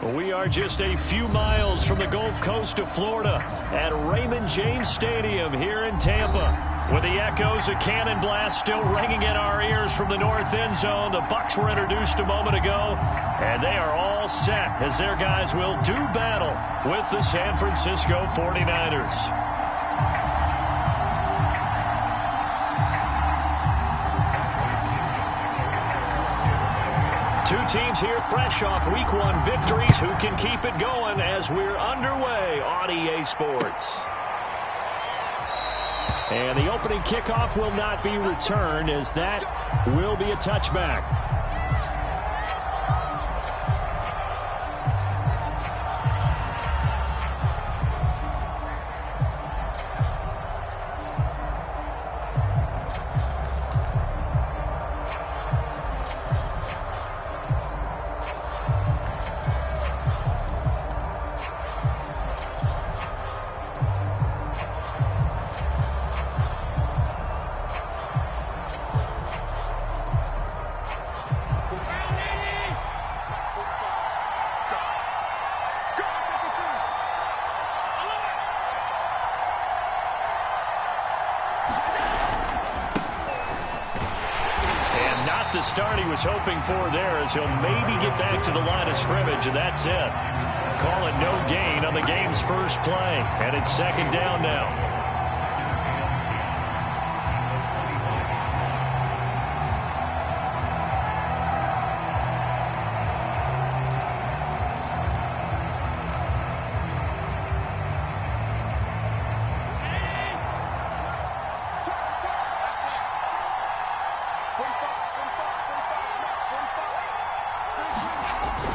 We are just a few miles from the Gulf Coast of Florida at Raymond James Stadium here in Tampa. With the echoes of cannon blast still ringing in our ears from the north end zone, the Bucs were introduced a moment ago, and they are all set as their guys will do battle with the San Francisco 49ers. Two teams here fresh off Week 1 victories who can keep it going as we're underway on EA Sports. And the opening kickoff will not be returned as that will be a touchback. The start he was hoping for there as he'll maybe get back to the line of scrimmage, and that's it. Call it no gain on the game's first play, and it's second down now.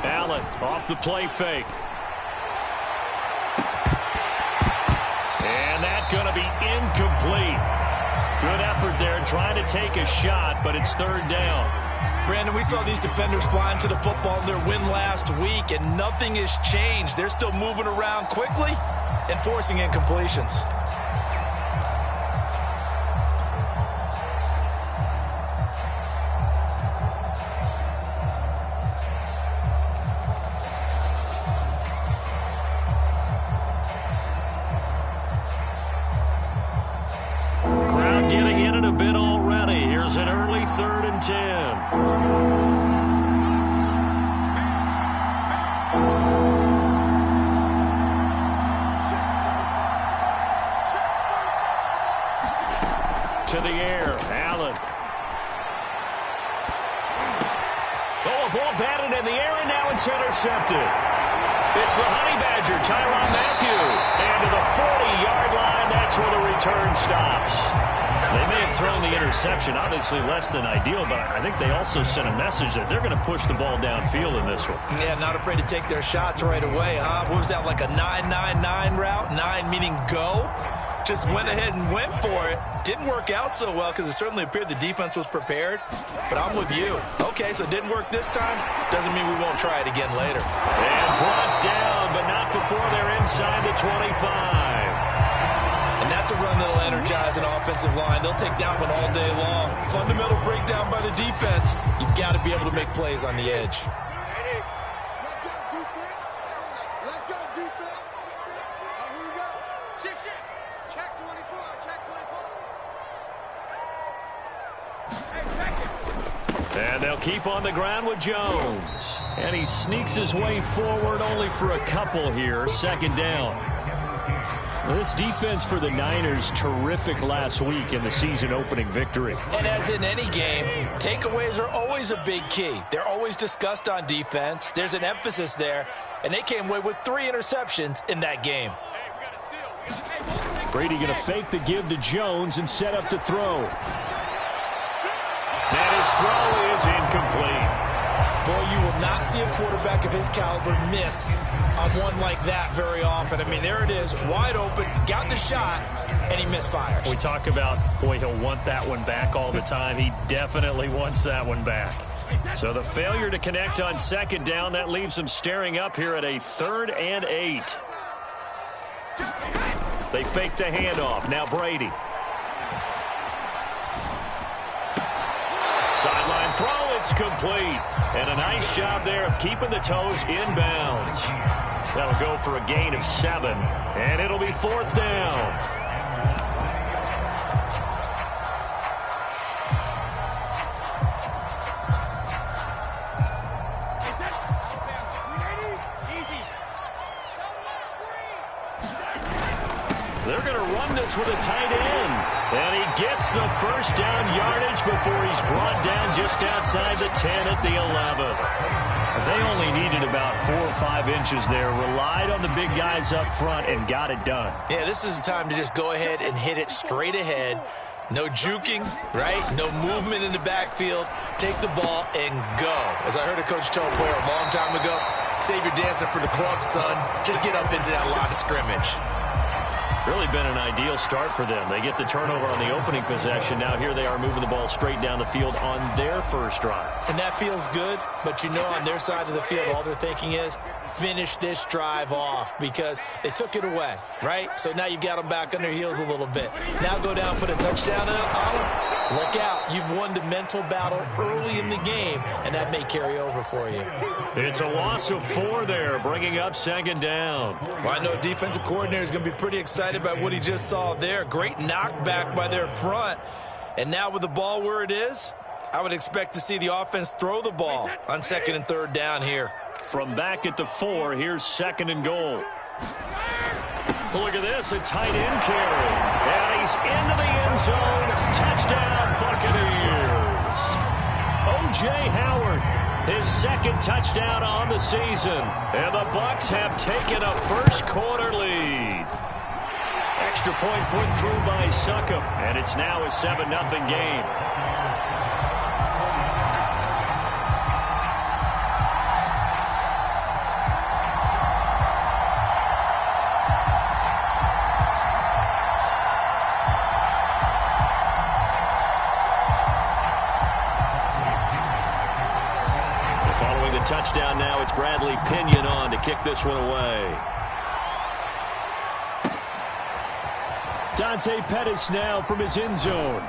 Allen off the play fake. And that's going to be incomplete. Good effort there trying to take a shot, but it's third down. Brandon, we saw these defenders flying to the football in their win last week, and nothing has changed. They're still moving around quickly and forcing incompletions. Getting in it a bit already. Here's an early 3rd and 10. To the air, Allen. Oh, a ball batted in the air, and now it's intercepted. It's the Honey Badger, Tyrann Mathieu. And to the 40-yard line, that's where the return stops. They may have thrown the interception, obviously less than ideal, but I think they also sent a message that they're going to push the ball downfield in this one. Yeah, not afraid to take their shots right away, huh? What was that, like a 9-9-9 route? 9 meaning go? Just went ahead and went for it. Didn't work out so well because it certainly appeared the defense was prepared, but I'm with you. Okay, so it didn't work this time. Doesn't mean we won't try it again later. And brought down, but not before they're inside the 25. And that's a run that'll energize an offensive line. They'll take that one all day long. Fundamental breakdown by the defense. You've got to be able to make plays on the edge. Ready? Let's go defense. Let's go defense. Here we go. Shift. Check 24. Check 24. Hey, check it. And they'll keep on the ground with Jones. And he sneaks his way forward only for a couple here. Second down. This defense for the Niners, terrific last week in the season-opening victory. And as in any game, takeaways are always a big key. They're always discussed on defense. There's an emphasis there, and they came away with 3 interceptions in that game. Brady going to fake the give to Jones and set up to throw. And his throw is incomplete. Boy, you will not see a quarterback of his caliber miss on one like that very often. I mean, there it is, wide open, got the shot, and he misfires. We talk about, boy, he'll want that one back all the time. He definitely wants that one back. So the failure to connect on second down, that leaves him staring up here at a 3rd and 8. They fake the handoff. Now Brady. Sideline throw. It's It's complete. And a nice job there of keeping the toes in bounds. That'll go for a gain of 7. And it'll be 4th down. They're going to run this with a tight end. And he gets the first down yardage before he's brought down just outside the 10 at the 11. They only needed about 4 or 5 inches there. Relied on the big guys up front and got it done. Yeah, this is the time to just go ahead and hit it straight ahead. No juking, right? No movement in the backfield. Take the ball and go. As I heard a coach tell a player a long time ago, save your dancing for the club, son. Just get up into that line of scrimmage. Really been an ideal start for them. They get the turnover on the opening possession. Now here they are moving the ball straight down the field on their first drive. And that feels good, but you know on their side of the field, all they're thinking is finish this drive off because they took it away, right? So now you've got them back on their heels a little bit. Now go down, put a touchdown on them. Look out. You've won the mental battle early in the game, and that may carry over for you. It's a loss of 4 there, bringing up 2nd down. Well, I know defensive coordinator is going to be pretty excited about what he just saw there. Great knockback by their front. And now with the ball where it is, I would expect to see the offense throw the ball on 2nd and 3rd down here. From back at the 4, here's 2nd and goal. Look at this, a tight end carry. And he's into the end zone. Touchdown, Buccaneers. O.J. Howard, his 2nd touchdown on the season. And the Bucs have taken a first-quarter lead. Extra point put through by Succop, and it's now a 7-0 game. Following the touchdown now, it's Bradley Pinion on to kick this one away. Dante Pettis now from his end zone.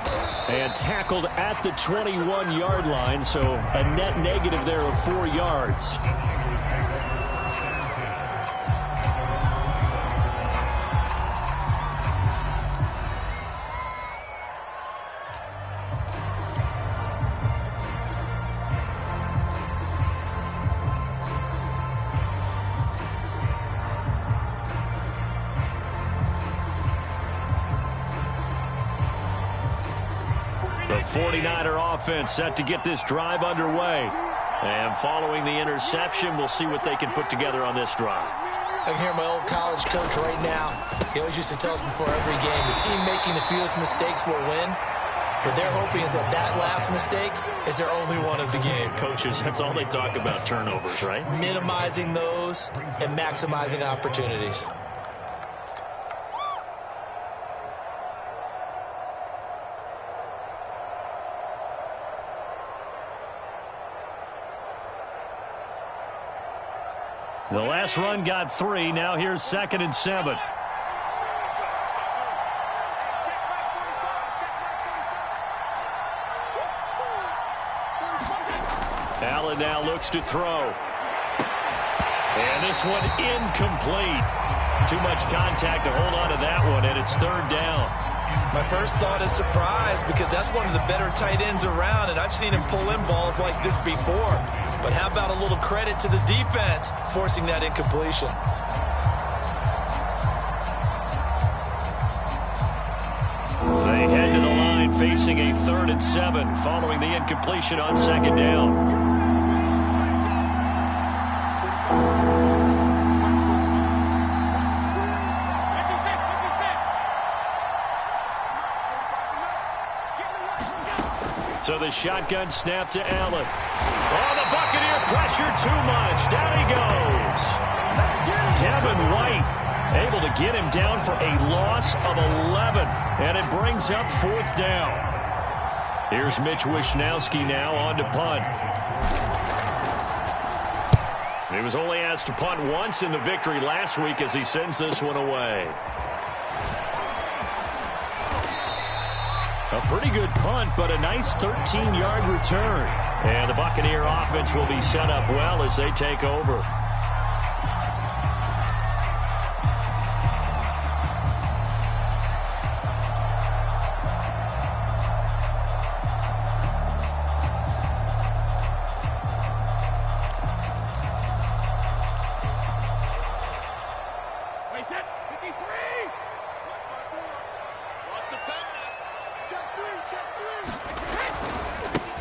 And tackled at the 21-yard line, so a net negative there of 4 yards. The 49er offense set to get this drive underway. And following the interception, we'll see what they can put together on this drive. I can hear my old college coach right now. He always used to tell us before every game, the team making the fewest mistakes will win. What they're hoping is that that last mistake is their only one of the game. Coaches, that's all they talk about, turnovers, right? Minimizing those and maximizing opportunities. The last run got 3. Now here's 2nd and 7. Allen now looks to throw. And this one incomplete. Too much contact to hold on to that one, and it's 3rd down. My first thought is surprise because that's one of the better tight ends around, and I've seen him pull in balls like this before. But how about a little credit to the defense forcing that incompletion? They head to the line facing a 3rd and 7 following the incompletion on 2nd down. So the shotgun snap to Allen. Oh, the Buccaneer pressure too much. Down he goes. Devin White able to get him down for a loss of 11. And it brings up 4th down. Here's Mitch Wishnowsky now on to punt. He was only asked to punt once in the victory last week as he sends this one away. A Pretty good punt, but a nice 13-yard return. And the Buccaneer offense will be set up well as they take over.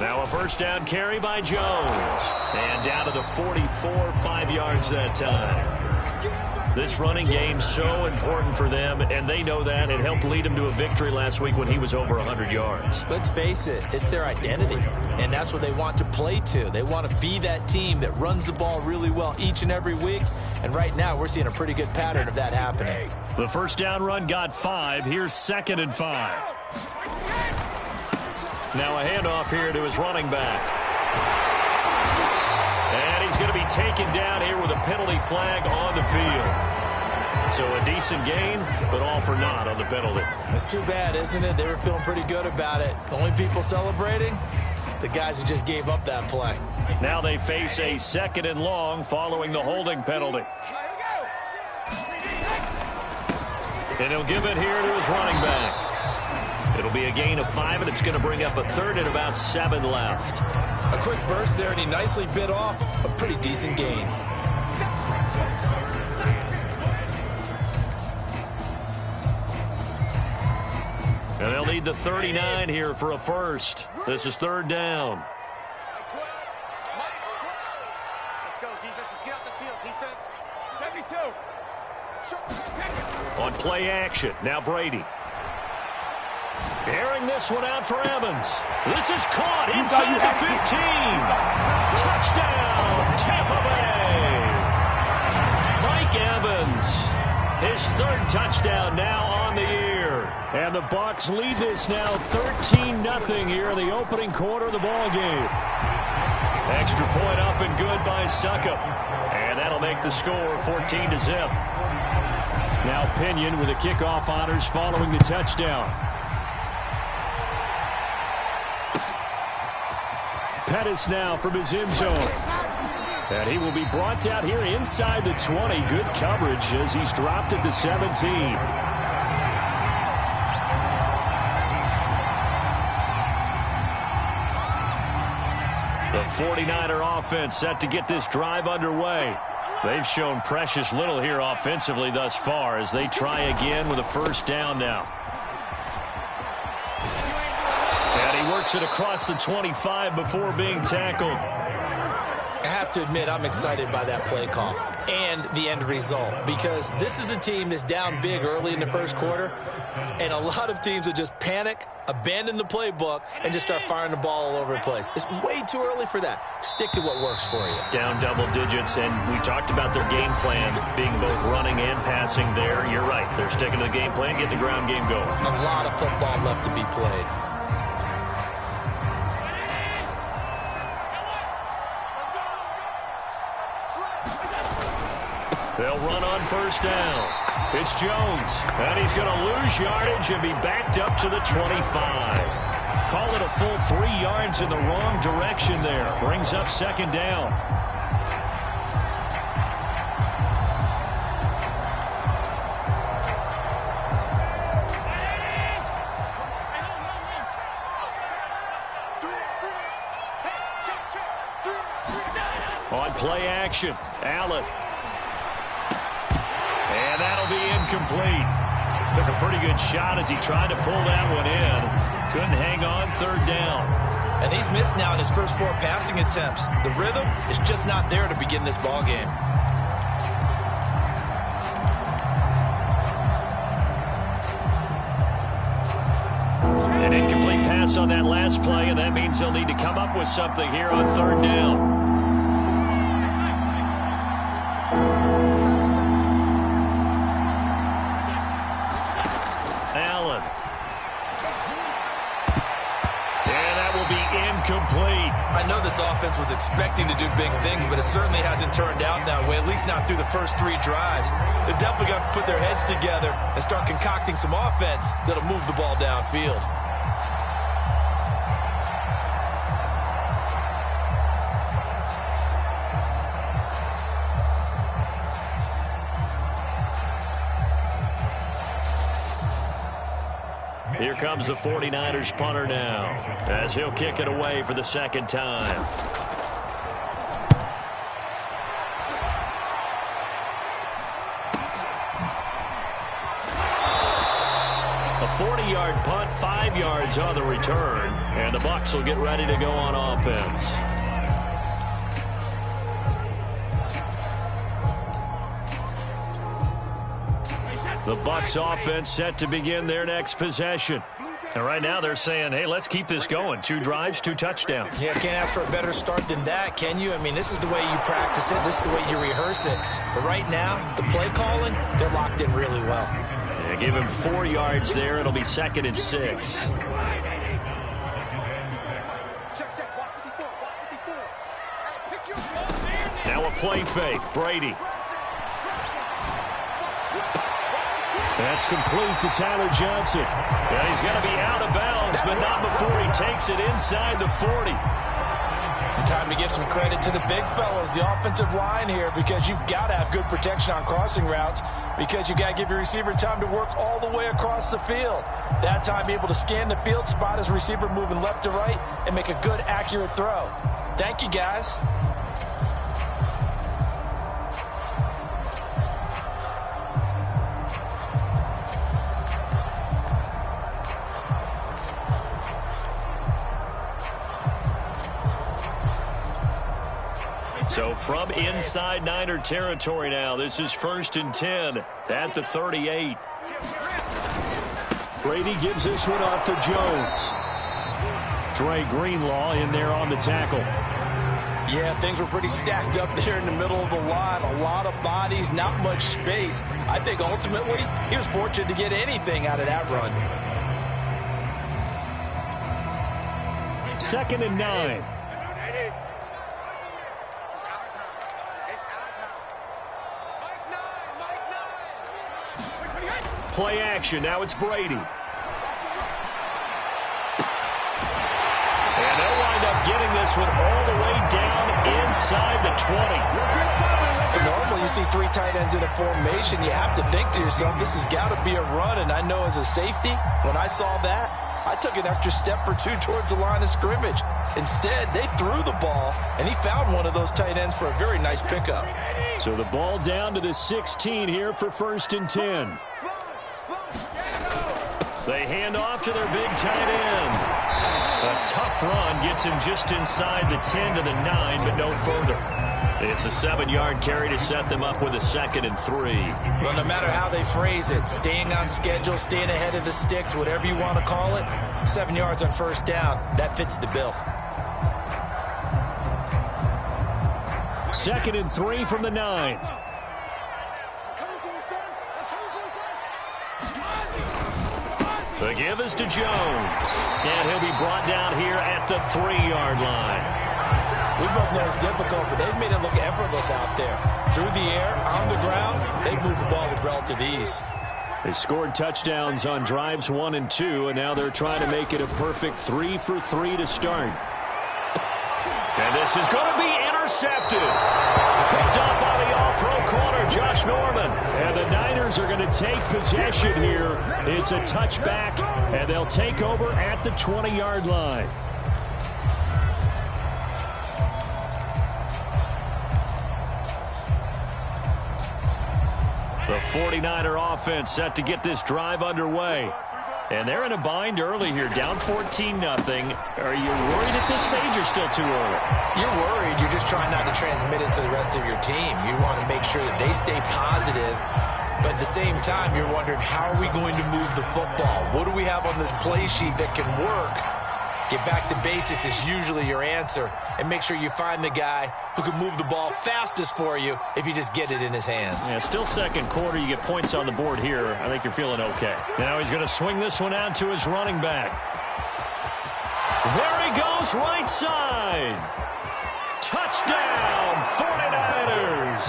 Now a first down carry by Jones. And down to the 44, 5 yards that time. This running game so important for them, and they know that. It helped lead them to a victory last week when he was over 100 yards. Let's face it, it's their identity, and that's what they want to play to. They want to be that team that runs the ball really well each and every week, and right now we're seeing a pretty good pattern of that happening. The first down run got 5. Here's 2nd and 5. Now a handoff here to his running back. And he's going to be taken down here with a penalty flag on the field. So a decent gain, but all for naught on the penalty. It's too bad, isn't it? They were feeling pretty good about it. The only people celebrating, the guys who just gave up that play. Now they face a 2nd and long following the holding penalty. And he'll give it here to his running back. It'll be a gain of 5, and it's going to bring up a 3rd and about 7 left. A quick burst there, and he nicely bit off a pretty decent gain. And they'll need the 39 here for a first. This is 3rd down. Let's go, defense. Let's get off the field, defense. 72. On play action, now Brady. Airing this one out for Evans. This is caught inside the 15. Touchdown, Tampa Bay. Mike Evans, his 3rd touchdown now on the year. And the Bucs lead this now 13-0 here in the opening quarter of the ball game. Extra point up and good by Succop. And that'll make the score 14-0. Now Pinion with the kickoff honors following the touchdown. Pettis now from his end zone. And he will be brought down here inside the 20. Good coverage as he's dropped at the 17. The 49er offense set to get this drive underway. They've shown precious little here offensively thus far as they try again with a first down now. And he works it across the 25 before being tackled. I have to admit, I'm excited by that play call and the end result, because this is a team that's down big early in the first quarter, and a lot of teams will just panic, abandon the playbook, and just start firing the ball all over the place. It's way too early for that. Stick to what works for you. Down double digits, and we talked about their game plan being both running and passing there. You're right. They're sticking to the game plan, get the ground game going. A lot of football left to be played. They'll run on first down. It's Jones, and he's going to lose yardage and be backed up to the 25. Call it a full 3 yards in the wrong direction there. Brings up 2nd down. On play action, Allen. And that'll be incomplete. Took a pretty good shot as he tried to pull that one in. Couldn't hang on 3rd down. And he's missed now in his first 4 passing attempts. The rhythm is just not there to begin this ball game. An incomplete pass on that last play, and that means they'll need to come up with something here on 3rd down. Complete. I know this offense was expecting to do big things, but it certainly hasn't turned out that way, at least not through the first 3 drives. They're definitely going to have to put their heads together and start concocting some offense that'll move the ball downfield. Here comes the 49ers punter now, as he'll kick it away for the second time. A 40-yard punt, 5 yards on the return, and the Bucs will get ready to go on offense. The Bucs offense set to begin their next possession. And right now they're saying, hey, let's keep this going. 2 drives, 2 touchdowns. Yeah, can't ask for a better start than that, can you? I mean, this is the way you practice it. This is the way you rehearse it. But right now, the play calling, they're locked in really well. Yeah, give him 4 yards there. It'll be 2nd and 6. Now a play fake. Brady. That's complete to Tyler Johnson. Yeah, he's going to be out of bounds, but not before he takes it inside the 40. Time to give some credit to the big fellas, the offensive line here, because you've got to have good protection on crossing routes, because you've got to give your receiver time to work all the way across the field. That time able to scan the field, spot his receiver moving left to right, and make a good, accurate throw. Thank you, guys. So from inside Niner territory now, this is 1st and 10 at the 38. Brady gives this one off to Jones. Dre Greenlaw in there on the tackle. Yeah, things were pretty stacked up there in the middle of the line. A lot of bodies, not much space. I think ultimately he was fortunate to get anything out of that run. 2nd and 9. Play action. Now it's Brady. And they'll wind up getting this one all the way down inside the 20. Normally you see 3 tight ends in a formation. You have to think to yourself, this has got to be a run. And I know as a safety, when I saw that, I took an extra step or 2 towards the line of scrimmage. Instead, they threw the ball, and he found one of those tight ends for a very nice pickup. So the ball down to the 16 here for 1st and 10. They hand off to their big tight end. A tough run gets him just inside the 10 to the 9, but no further. It's a 7-yard carry to set them up with a 2nd and 3. Well, no matter how they phrase it, staying on schedule, staying ahead of the sticks, whatever you want to call it, 7 yards on 1st down, that fits the bill. 2nd and 3 from the 9. The give is to Jones. And he'll be brought down here at the 3-yard line. We both know it's difficult, but they've made it look effortless out there. Through the air, on the ground, they've moved the ball with relative ease. They scored touchdowns on drives 1 and 2, and now they're trying to make it a perfect 3 for 3 to start. And this is going to be intercepted. Picked up by the all-pro corner, Josh Norman. And the Niners are going to take possession here. It's a touchback, and they'll take over at the 20-yard line. The 49er offense set to get this drive underway. And they're in a bind early here, down 14-0. Are you worried at this stage or still too early? You're worried. You're just trying not to transmit it to the rest of your team. You want to make sure that they stay positive. But at the same time, you're wondering, how are we going to move the football? What do we have on this play sheet that can work? Get back to basics is usually your answer. And make sure you find the guy who can move the ball fastest for you if you just get it in his hands. Yeah, still 2nd quarter. You get points on the board here. I think you're feeling okay. Now he's going to swing this one out to his running back. There he goes, right side. Touchdown, 49ers.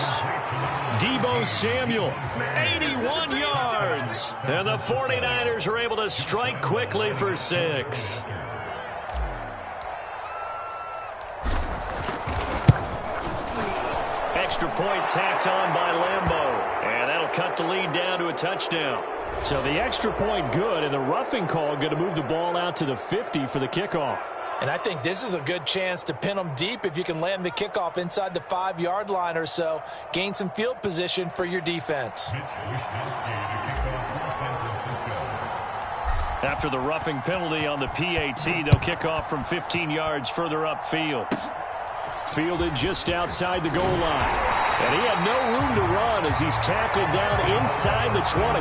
Deebo Samuel, 81 yards. And the 49ers are able to strike quickly for 6. extra point tacked on by Lambeau. And that'll cut the lead down to a touchdown. So the extra point good, and the roughing call going to move the ball out to the 50 for the kickoff. And I think this is a good chance to pin them deep if you can land the kickoff inside the 5-yard line or so. Gain some field position for your defense. After the roughing penalty on the PAT, they'll kick off from 15 yards further upfield. Fielded just outside the goal line. And he had no room to run as he's tackled down inside the 20.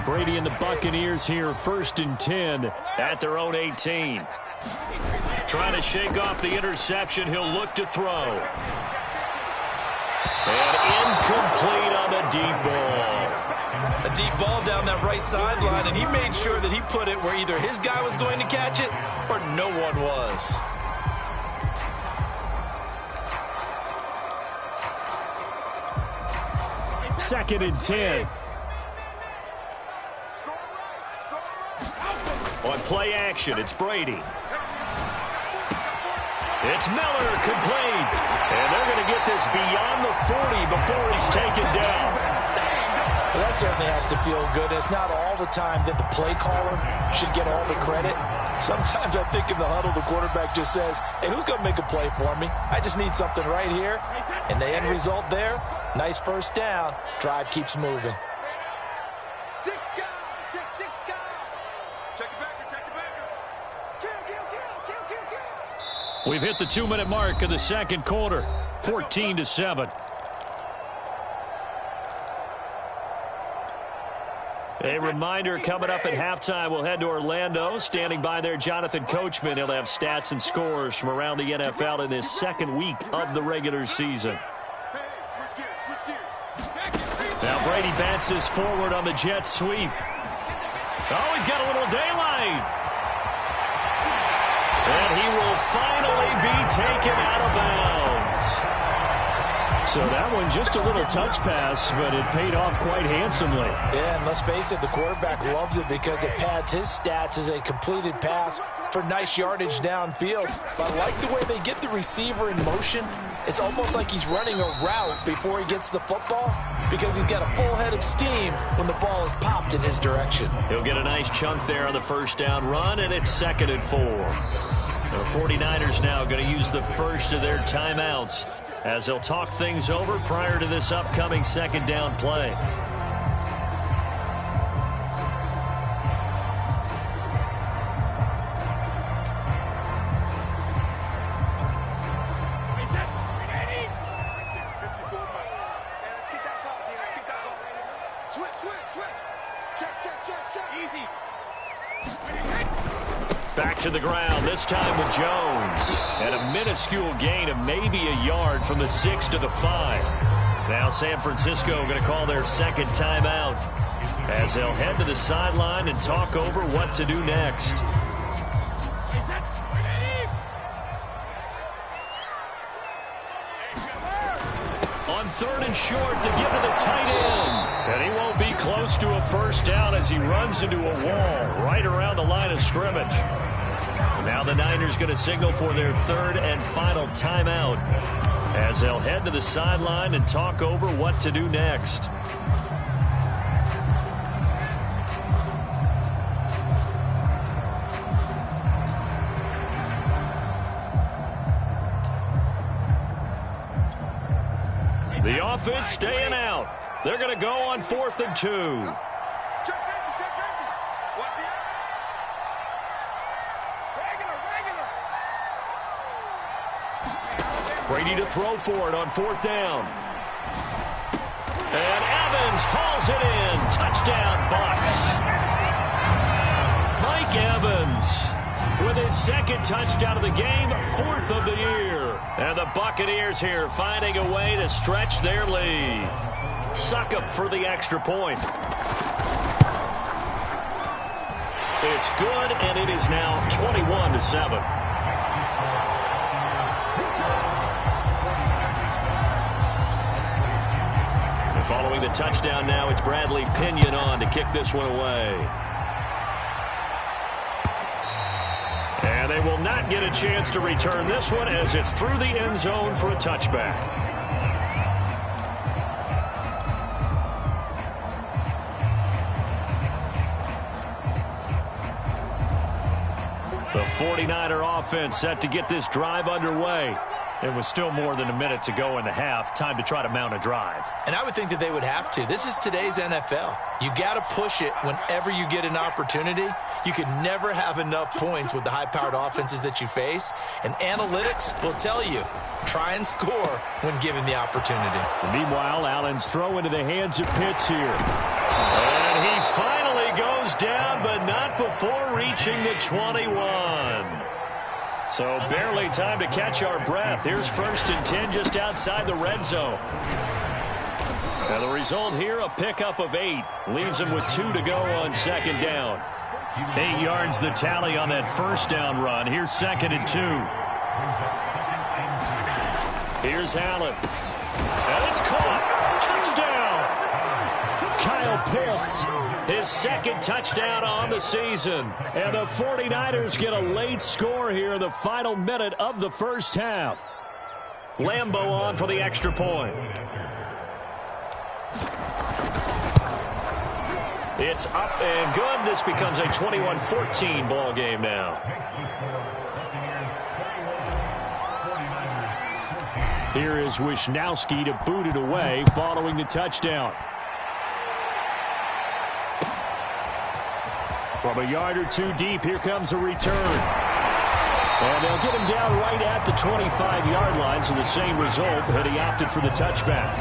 Brady and the Buccaneers here, 1st and 10 at their own 18. Trying to shake off the interception. He'll look to throw. And incomplete on the deep ball. A deep ball down that right sideline, and he made sure that he put it where either his guy was going to catch it or no one was. Second and 10. On play action, it's Brady. It's Miller, complete. And they're going to get this beyond the 40 before he's taken down. Well, that certainly has to feel good. It's not all the time that the play caller should get all the credit. Sometimes I think in the huddle, the quarterback just says, hey, who's going to make a play for me? I just need something right here. And the end result there, nice first down. Drive keeps moving. We've hit the 2-minute mark of the second quarter, 14-7. A reminder, coming up at halftime, we'll head to Orlando. Standing by there, Jonathan Coachman. He'll have stats and scores from around the NFL in this second week of the regular season. Now Brady bounces forward on the jet sweep. Oh, he's got a little daylight. And he will finally be taken out of bounds. So that one just a little touch pass, but it paid off quite handsomely. Yeah, and let's face it, the quarterback loves it because it pads his stats as a completed pass for nice yardage downfield. But I like the way they get the receiver in motion. It's almost like he's running a route before he gets the football because he's got a full head of steam when the ball is popped in his direction. He'll get a nice chunk there on the first down run, and it's 2nd and 4. The 49ers now going to use the first of their timeouts as they'll talk things over prior to this upcoming second down play. Back to the ground, this time with Jones. And a minuscule gain of maybe a yard from the 6 to the 5. Now San Francisco going to call their second timeout as they'll head to the sideline and talk over what to do next. On 3rd and short to give to the tight end. And he won't be close to a first down as he runs into a wall right around the line of scrimmage. Now the Niners going to signal for their 3rd and final timeout as they'll head to the sideline and talk over what to do next. The offense staying out. They're going to go on 4th and 2. Brady to throw for it on 4th down. And Evans hauls it in. Touchdown, Bucs. Mike Evans with his 2nd touchdown of the game, 4th of the year. And the Buccaneers here finding a way to stretch their lead. Succop for the extra point. It's good, and it is now 21-7. the touchdown now. It's Bradley Pinion on to kick this one away. And they will not get a chance to return this one as it's through the end zone for a touchback. The 49er offense set to get this drive underway. It was still more than a minute to go in the half. Time to try to mount a drive. And I would think that they would have to. This is today's NFL. You got to push it whenever you get an opportunity. You could never have enough points with the high-powered offenses that you face. And analytics will tell you, try and score when given the opportunity. Meanwhile, Allen's throw into the hands of Pitts here. And he finally goes down, but not before reaching the 21. So barely time to catch our breath. Here's 1st and 10 just outside the red zone. And the result here, a pickup of 8. Leaves them with 2 to go on 2nd down. 8 yards the tally on that 1st down run. Here's 2nd and 2. Here's Allen. And it's caught. Touchdown! Kyle Pitts, his 2nd touchdown on the season. And the 49ers get a late score here in the final minute of the 1st half. Lambeau on for the extra point. It's up and good. This becomes a 21-14 ball game now. Here is Wisnowski to boot it away following the touchdown. From a yard or 2 deep, here comes a return. And they'll get him down right at the 25-yard line, so the same result, but he opted for the touchback.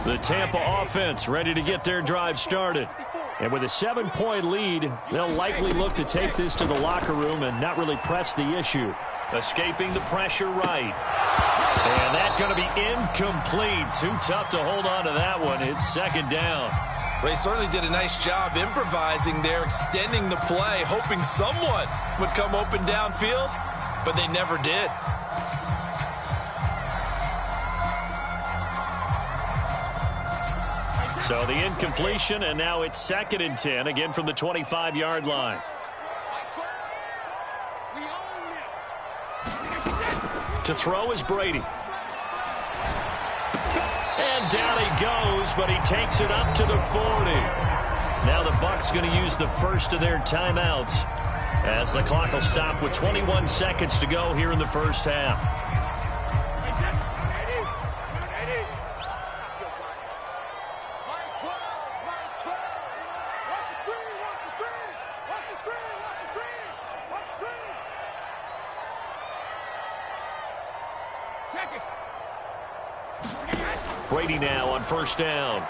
The Tampa offense ready to get their drive started. And with a 7-point lead, they'll likely look to take this to the locker room and not really press the issue. Escaping the pressure right. And that's going to be incomplete. Too tough to hold on to that one. It's 2nd down. They certainly did a nice job improvising there, extending the play, hoping someone would come open downfield, but they never did. So the incompletion, and now it's 2nd and 10, again from the 25-yard line. To throw is Brady. And down he goes, but he takes it up to the 40. Now the Bucs going to use the first of their timeouts as the clock will stop with 21 seconds to go here in the 1st half. Brady now on 1st down.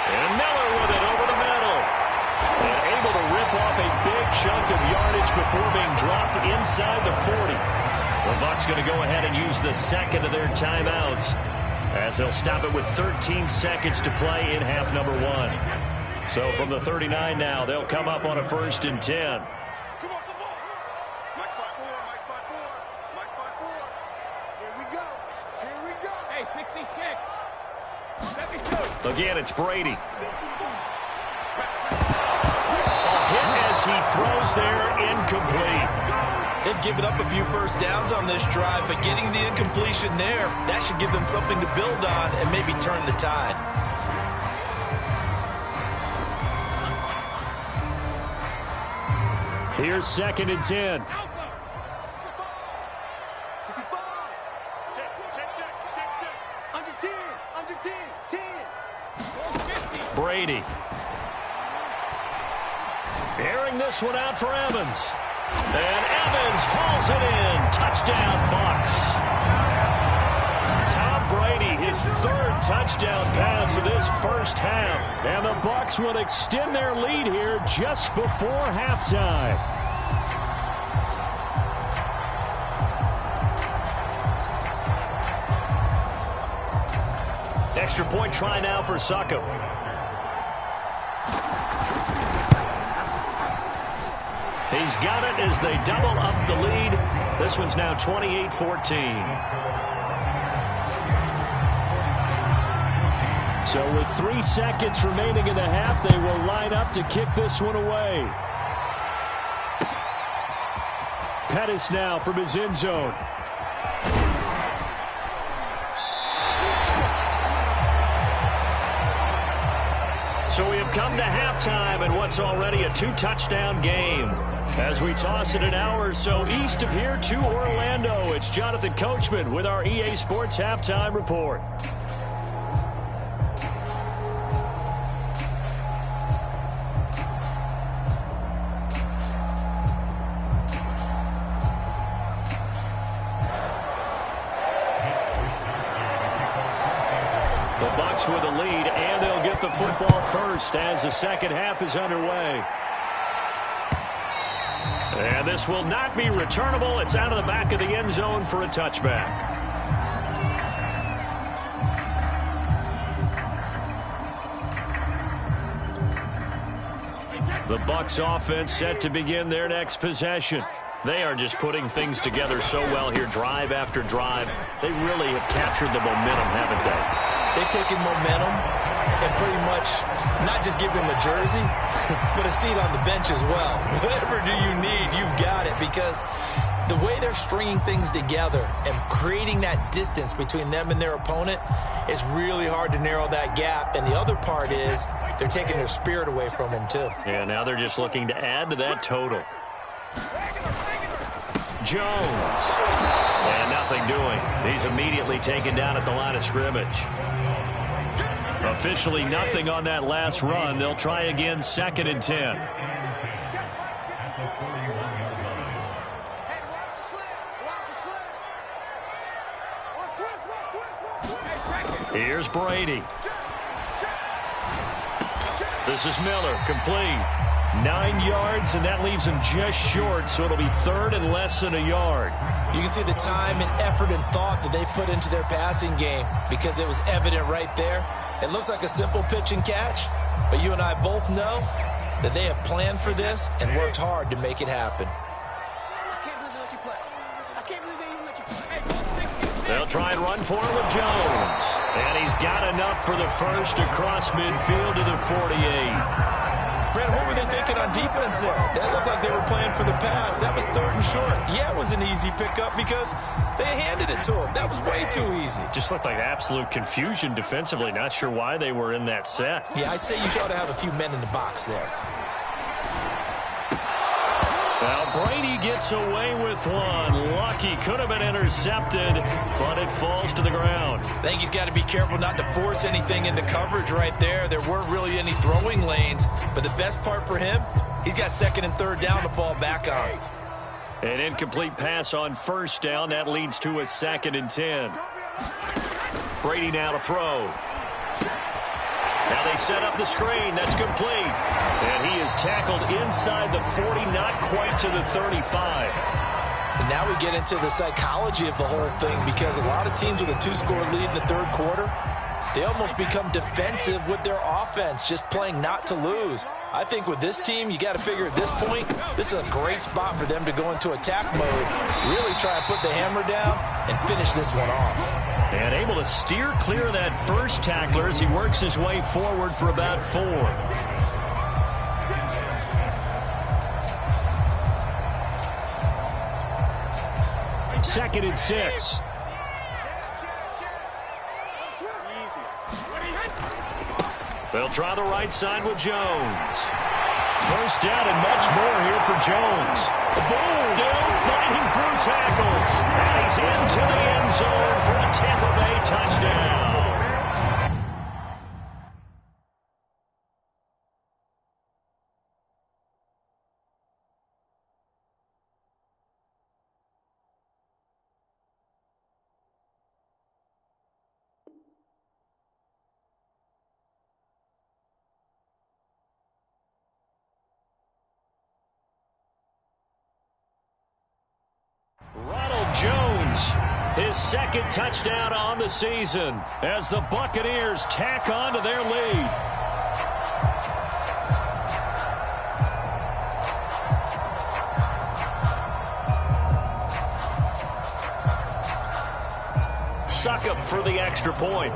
And Miller with it over the middle. And able to rip off a big chunk of yardage before being dropped inside the 40. The Bucs going to go ahead and use the 2nd of their timeouts as they'll stop it with 13 seconds to play in half number 1. So from the 39 now, they'll come up on a 1st and 10. Again, it's Brady. A hit as he throws there, incomplete. They've given up a few 1st downs on this drive, but getting the incompletion there, that should give them something to build on and maybe turn the tide. Here's 2nd and 10. Brady. Airing this one out for Evans. And Evans hauls it in. Touchdown, Bucs. Tom Brady, his 3rd touchdown pass of this 1st half. And the Bucs will extend their lead here just before halftime. Extra point try now for He's got it as they double up the lead. This one's now 28-14. So with 3 seconds remaining in the half, they will line up to kick this one away. Pettis now from his end zone. So we have come to halftime in what's already a 2-touchdown game. As we toss it an hour or so east of here to Orlando, it's Jonathan Coachman with our EA Sports Halftime Report. With a lead, and they'll get the football first as the second half is underway. And this will not be returnable. It's out of the back of the end zone for a touchback. The Bucs offense set to begin their next possession. They are just putting things together so well here, drive after drive. They really have captured the momentum, haven't they? They've taken momentum and pretty much not just give him a jersey, but a seat on the bench as well. Whatever do you need, you've got it, because the way they're stringing things together and creating that distance between them and their opponent is really hard to narrow that gap. And the other part is they're taking their spirit away from them, too. Yeah, now they're just looking to add to that total. Jones. And nothing doing. He's immediately taken down at the line of scrimmage. Officially nothing on that last run. They'll try again, 2nd and 10. Here's Brady. This is Miller, complete. 9 yards, and that leaves him just short, so it'll be 3rd and less than a yard. You can see the time and effort and thought that they put into their passing game, because it was evident right there. It looks like a simple pitch and catch, but you and I both know that they have planned for this and worked hard to make it happen. I can't believe they let you play. I can't believe they even let you play. They'll try and run for it with Jones. And he's got enough for the first across midfield to the 48. Brad, what were they thinking on defense there? That looked like they were playing for the pass. That was 3rd and short. Yeah, it was an easy pickup because they handed it to him. That was way too easy. Just looked like absolute confusion defensively. Not sure why they were in that set. Yeah, I'd say you ought to have a few men in the box there. Well, Brady gets away with one. Lucky, could have been intercepted, but it falls to the ground. I think he's got to be careful not to force anything into coverage right there. There weren't really any throwing lanes, but the best part for him, he's got 2nd and 3rd down to fall back on. An incomplete pass on 1st down. That leads to a 2nd and 10. Brady now to throw. Now they set up the screen. That's complete. And he is tackled inside the 40, not quite to the 35. And now we get into the psychology of the whole thing, because a lot of teams with a 2-score lead in the 3rd quarter, they almost become defensive with their offense, just playing not to lose. I think with this team, you got to figure at this point, this is a great spot for them to go into attack mode, really try and put the hammer down and finish this one off. And able to steer clear of that first tackler as he works his way forward for about 4. 2nd and 6. They'll try the right side with Jones. 1st down and much more here for Jones. Boom! Still fighting through tackles. And he's into the end zone for a Tampa Bay touchdown. Ronald Jones, his 2nd touchdown on the season as the Buccaneers tack on to their lead. for the extra point.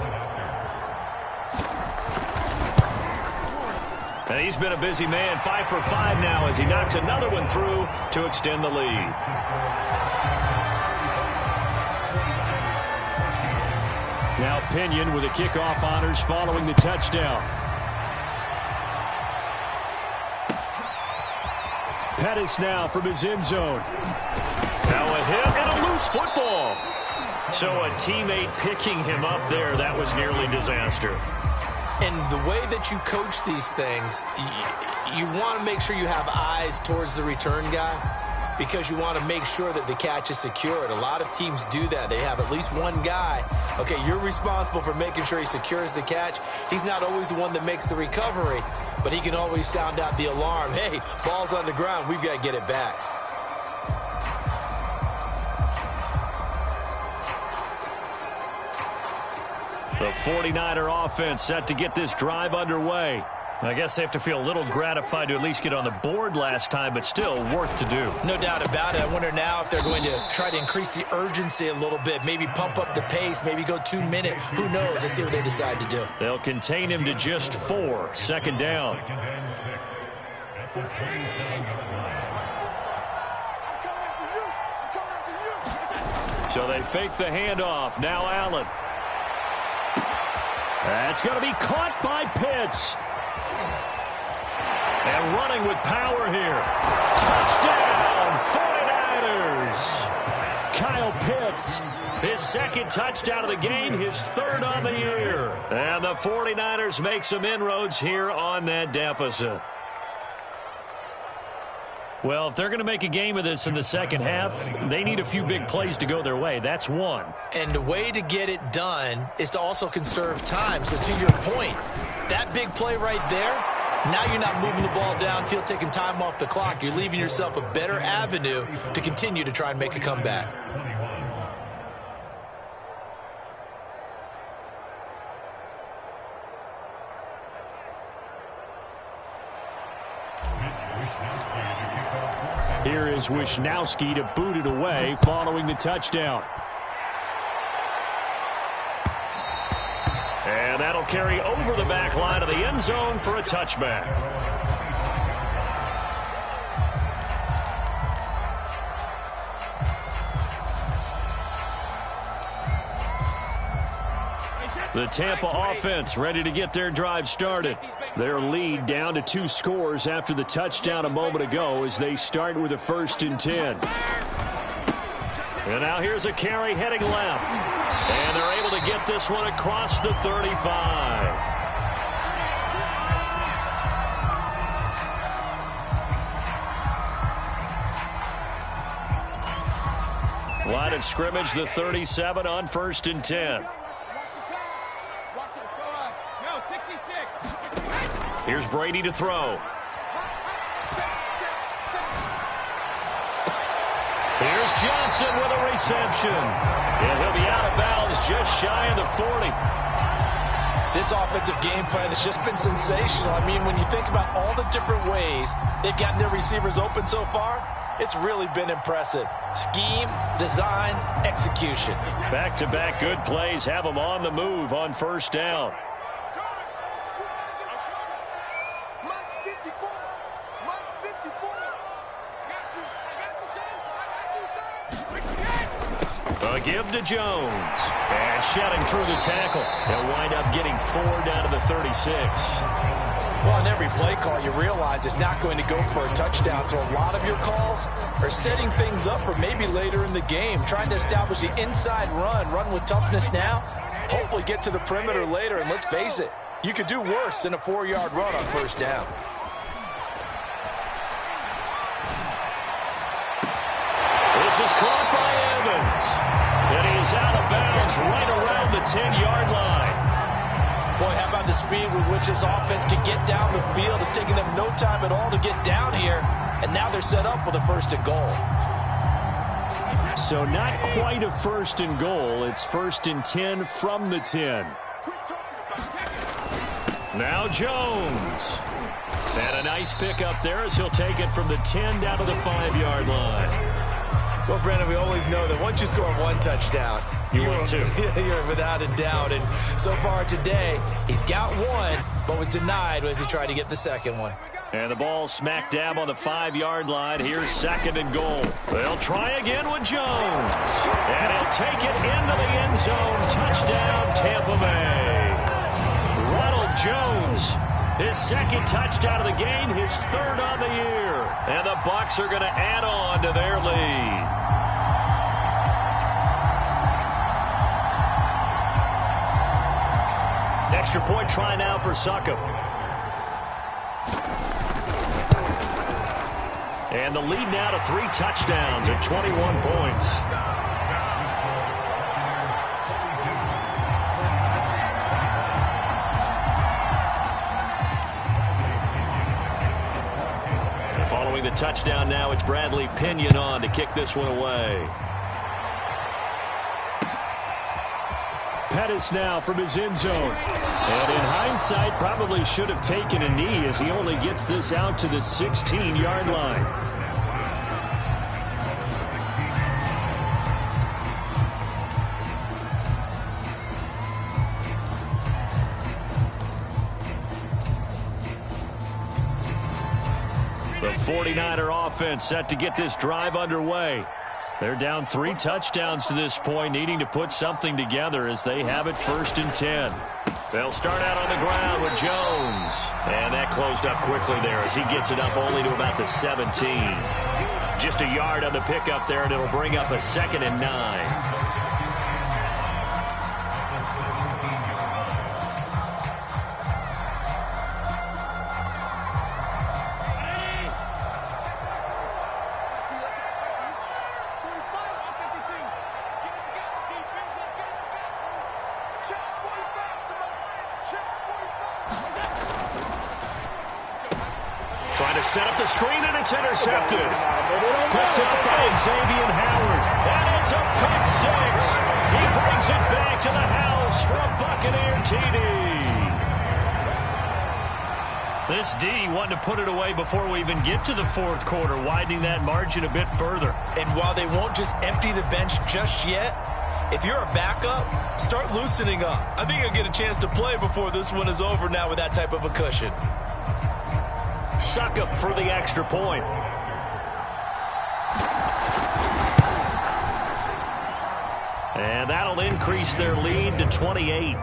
And he's been a busy man, 5 for 5 now as he knocks another one through to extend the lead. Now Pinion with the kickoff honors following the touchdown. Pettis now from his end zone. Now a hit and a loose football. So a teammate picking him up there, that was nearly disaster. And the way that you coach these things, you want to make sure you have eyes towards the return guy because you want to make sure that the catch is secured. A lot of teams do that. They have at least one guy. Okay, you're responsible for making sure he secures the catch. He's not always the one that makes the recovery, but he can always sound out the alarm. Hey, ball's on the ground. We've got to get it back. The 49er offense set to get this drive underway. I guess they have to feel a little gratified to at least get on the board last time, but still work to do. No doubt about it. I wonder now if they're going to try to increase the urgency a little bit, maybe pump up the pace, maybe go 2 minute. Who knows? Let's see what they decide to do. They'll contain him to just 4. Second down. So they fake the handoff. Now Allen. That's going to be caught by Pitts. And running with power here. Touchdown, 49ers. Kyle Pitts, his second touchdown of the game, his third on the year. And the 49ers make some inroads here on that deficit. Well, if they're going to make a game of this in the second half, they need a few big plays to go their way. That's one. And the way to get it done is to also conserve time. So to your point, that big play right there, now you're not moving the ball downfield, taking time off the clock. You're leaving yourself a better avenue to continue to try and make a comeback. Here is Wisnowski to boot it away following the touchdown. And that'll carry over the back line of the end zone for a touchback. The Tampa offense ready to get their drive started. Their lead down to 2 scores after the touchdown a moment ago as they start with a 1st and 10. And now here's a carry heading left. And they're able to get this one across the 35. Line of scrimmage, the 37 on 1st and 10. Here's Brady to throw. Here's Johnson with a reception. And he'll be out of bounds just shy of the 40. This offensive game plan has just been sensational. I mean, when you think about all the different ways they've gotten their receivers open so far, it's really been impressive. Scheme, design, execution. Back-to-back good plays have them on the move on 1st down. A give to Jones. And shedding through the tackle. They'll wind up getting 4 down to the 36. Well, on every play call, you realize it's not going to go for a touchdown. So a lot of your calls are setting things up for maybe later in the game, trying to establish the inside run with toughness now, hopefully get to the perimeter later. And let's face it, you could do worse than a 4-yard run on 1st down. This is caught by Evans. And he's out of bounds right around the 10-yard line. Boy, how about the speed with which this offense can get down the field? It's taking them no time at all to get down here. And now they're set up with a 1st and goal. So not quite a 1st and goal. It's 1st and 10 from the 10. Now Jones. And a nice pickup there as he'll take it from the 10 down to the 5-yard line. Well, Brandon, we always know that once you score one touchdown, you win two. You're without a doubt. And so far today, he's got one, but was denied as he tried to get the second one. And the ball smack dab on the 5-yard line. Here's 2nd and goal. They'll try again with Jones. And he'll take it into the end zone. Touchdown, Tampa Bay. Ronald Jones, his 2nd touchdown of the game, his 3rd on the year. And the Bucs are going to add on to their lead. Extra point try now for Succop. And the lead now to 3 touchdowns at 21 points. And following the touchdown now, it's Bradley Pinion on to kick this one away. Pettis now from his end zone. And in hindsight, probably should have taken a knee as he only gets this out to the 16-yard line. The 49er offense set to get this drive underway. They're down 3 touchdowns to this point, needing to put something together as they have it 1st and 10. They'll start out on the ground with Jones. And that closed up quickly there as he gets it up only to about the 17. Just a yard on the pickup there, and it'll bring up a 2nd and 9. Trying to set up the screen, and it's intercepted. Picked up by Xavier Howard. And it's a pick 6. He brings it back to the house for a Buccaneer TD. This D wanted to put it away before we even get to the 4th quarter, widening that margin a bit further. And while they won't just empty the bench just yet, if you're a backup, start loosening up. I think you'll get a chance to play before this one is over now with that type of a cushion. Succop for the extra point. And that'll increase their lead to 28.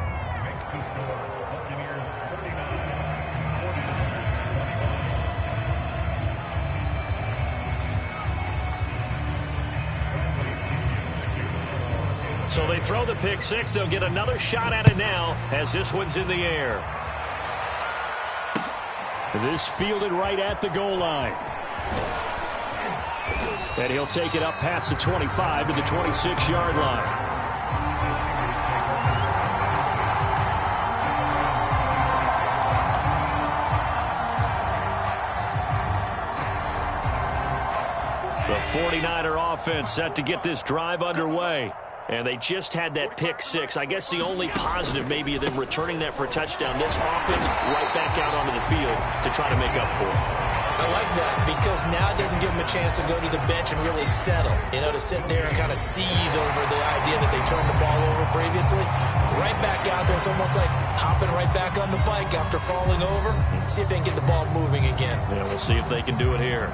So they throw the pick 6. They'll get another shot at it now as this one's in the air. This fielded right at the goal line. And he'll take it up past the 25 to the 26-yard line. The 49er offense set to get this drive underway. And they just had that pick 6. I guess the only positive maybe of them returning that for a touchdown. This offense right back out onto the field to try to make up for it. I like that because now it doesn't give them a chance to go to the bench and really settle. You know, to sit there and kind of seethe over the idea that they turned the ball over previously. Right back out there. It's almost like hopping right back on the bike after falling over. See if they can get the ball moving again. Yeah, we'll see if they can do it here.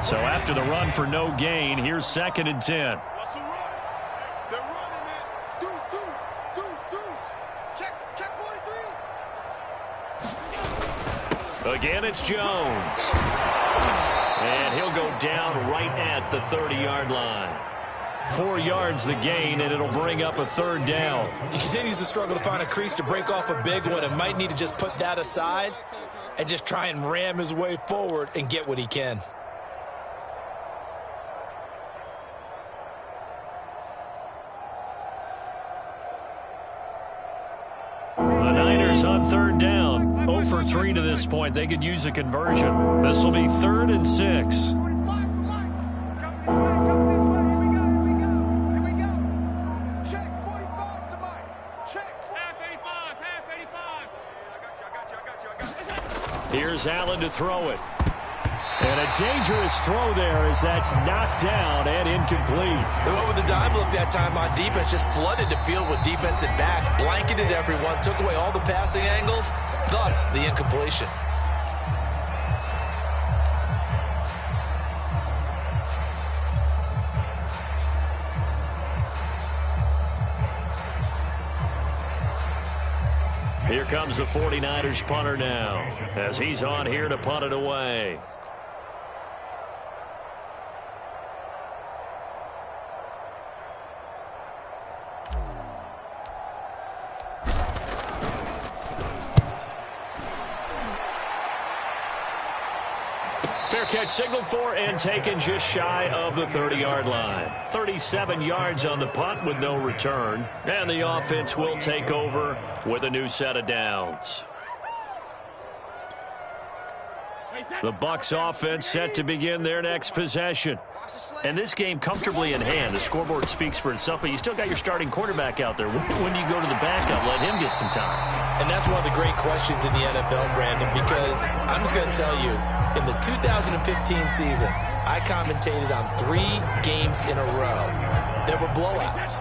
So after the run for no gain, here's 2nd and 10. They're running it. Deuce. Check 43. Again, it's Jones. And he'll go down right at the 30-yard line. 4 yards the gain, and it'll bring up a 3rd down. He continues to struggle to find a crease to break off a big one and might need to just put that aside and just try and ram his way forward and get what he can. The Niners on 3rd down. 0 for 3 to this point. They could use a conversion. This will be 3rd and 6. 45's the line. Coming this way. Here we go. Check 45's the mic. Here's Allen to throw it. And a dangerous throw there as that's knocked down and incomplete. They went with the dime look that time on defense, just flooded the field with defensive backs, blanketed everyone, took away all the passing angles, thus the incompletion. Here comes the 49ers punter now as he's on here to punt it away. Fair catch signaled for and taken just shy of the 30-yard line. 37 yards on the punt with no return. And the offense will take over with a new set of downs. The Bucs offense set to begin their next possession. And this game comfortably in hand. The scoreboard speaks for itself, but you still got your starting quarterback out there. When do you go to the backup? Let him get some time. And that's one of the great questions in the NFL, Brandon, because I'm just going to tell you, in the 2015 season, I commentated on 3 games in a row that were blowouts.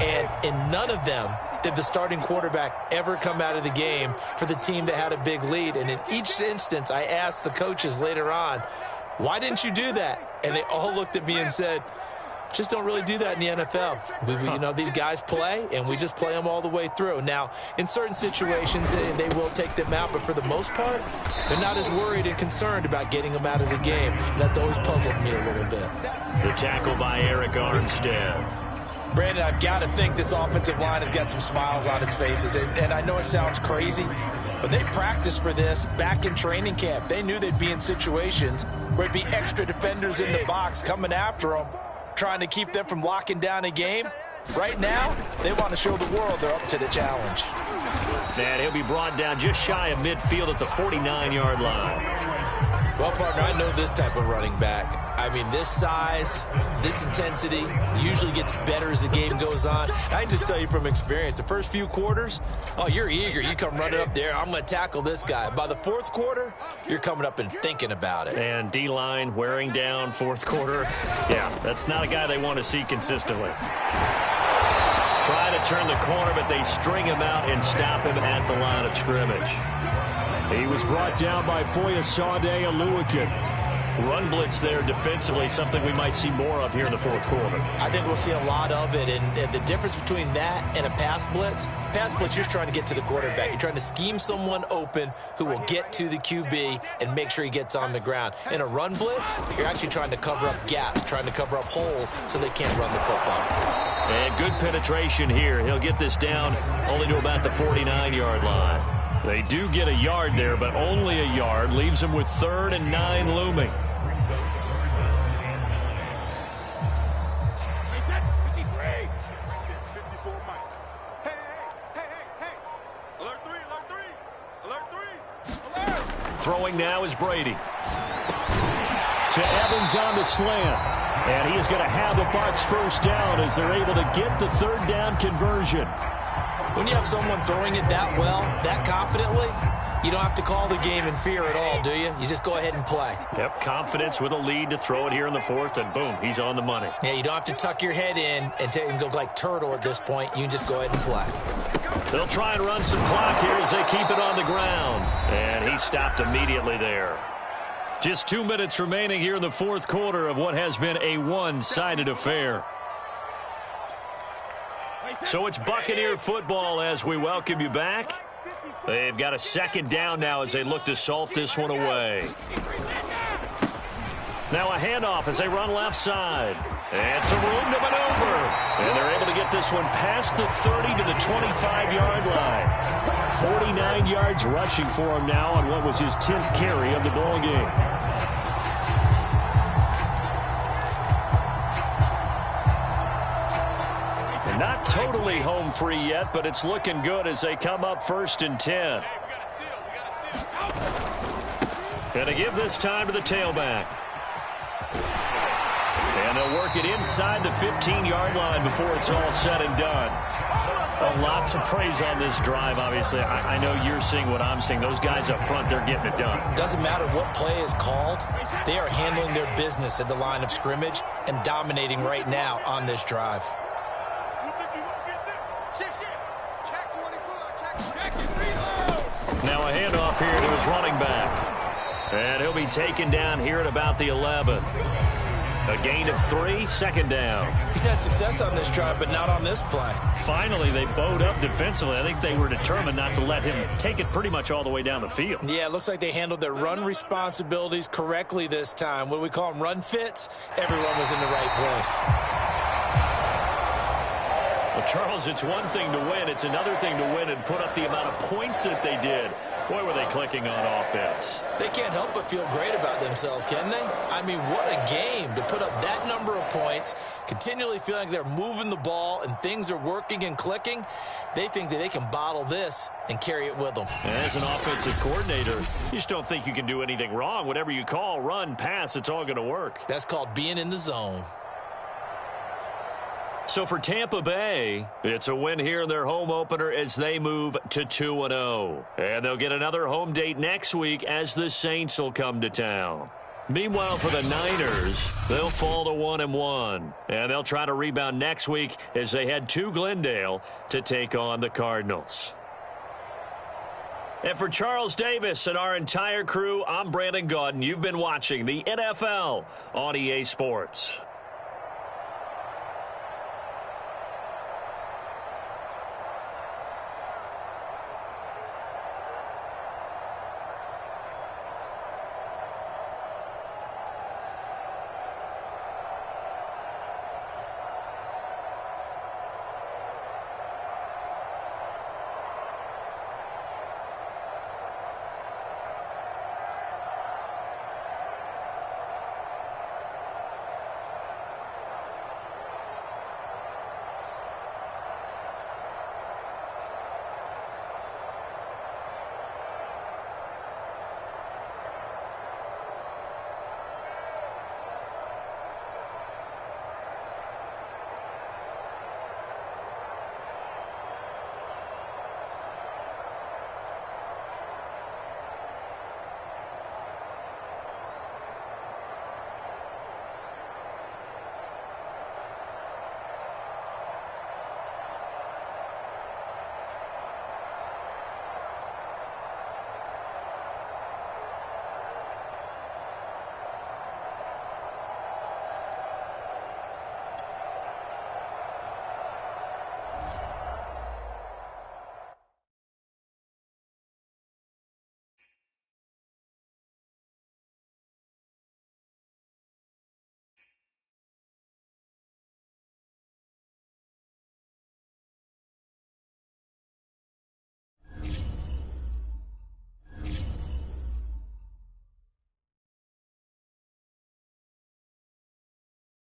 And in none of them did the starting quarterback ever come out of the game for the team that had a big lead. And in each instance, I asked the coaches later on, why didn't you do that? And they all looked at me and said, just don't really do that in the NFL. You know, these guys play, and we just play them all the way through. Now, in certain situations, they will take them out, but for the most part, they're not as worried and concerned about getting them out of the game. And that's always puzzled me a little bit. The tackle by Eric Armstead. Brandon, I've got to think this offensive line has got some smiles on its faces. And I know it sounds crazy, but they practiced for this back in training camp. They knew they'd be in situations where it'd be extra defenders in the box coming after them, trying to keep them from locking down a game. Right now, they want to show the world they're up to the challenge. And he'll be brought down just shy of midfield at the 49-yard line. Well, partner, I know this type of running back. I mean, this size, this intensity usually gets better as the game goes on. I can just tell you from experience, the first few quarters, oh, you're eager. You come running up there, I'm going to tackle this guy. By the fourth quarter, you're coming up and thinking about it. And D-line wearing down fourth quarter. Yeah, that's not a guy they want to see consistently. Try to turn the corner, but they string him out and stop him at the line of scrimmage. He was brought down by Foyesade Aluakin. Run blitz there defensively, something we might see more of here in the fourth quarter. I think we'll see a lot of it, and the difference between that and a pass blitz, you're just trying to get to the quarterback. You're trying to scheme someone open who will get to the QB and make sure he gets on the ground. In a run blitz, you're actually trying to cover up gaps, trying to cover up holes so they can't run the football. And good penetration here. He'll get this down only to about the 49-yard line. They do get a yard there, but only a yard. Leaves them with 3rd and 9 looming. Throwing now is Brady. To Evans on the slant. And he is going to have the Bucs first down as they're able to get the 3rd down conversion. When you have someone throwing it that well, that confidently, you don't have to call the game in fear at all, do you? You just go ahead and play. Yep, confidence with a lead to throw it here in the 4th, and boom, he's on the money. Yeah, you don't have to tuck your head in and go like turtle at this point. You can just go ahead and play. They'll try and run some clock here as they keep it on the ground. And he stopped immediately there. Just 2 minutes remaining here in the 4th quarter of what has been a one-sided affair. So it's Buccaneer football as we welcome you back. They've got a 2nd down now as they look to salt this one away. Now a handoff as they run left side. And some room to maneuver. And they're able to get this one past the 30 to the 25-yard line. 49 yards rushing for him now on what was his 10th carry of the ball game. Not totally home free yet, but it's looking good as they come up 1st and 10. And they give this time to the tailback. And they'll work it inside the 15-yard line before it's all said and done. A lot to praise on this drive, obviously. I know you're seeing what I'm seeing. Those guys up front, they're getting it done. Doesn't matter what play is called. They are handling their business at the line of scrimmage and dominating right now on this drive. Now a handoff here to his running back. And he'll be taken down here at about the 11. A gain of 3, second down. He's had success on this drive, but not on this play. Finally, they bowed up defensively. I think they were determined not to let him take it pretty much all the way down the field. Yeah, it looks like they handled their run responsibilities correctly this time. What we call them run fits, everyone was in the right place. Well, Charles, it's one thing to win. It's another thing to win and put up the amount of points that they did. Boy, were they clicking on offense. They can't help but feel great about themselves, can they? I mean, what a game to put up that number of points, continually feeling like they're moving the ball and things are working and clicking. They think that they can bottle this and carry it with them. As an offensive coordinator, you just don't think you can do anything wrong. Whatever you call, run, pass, it's all going to work. That's called being in the zone. So for Tampa Bay, it's a win here in their home opener as they move to 2-0. And they'll get another home date next week as the Saints will come to town. Meanwhile, for the Niners, they'll fall to 1-1. And they'll try to rebound next week as they head to Glendale to take on the Cardinals. And for Charles Davis and our entire crew, I'm Brandon Gaudin. You've been watching the NFL on EA Sports.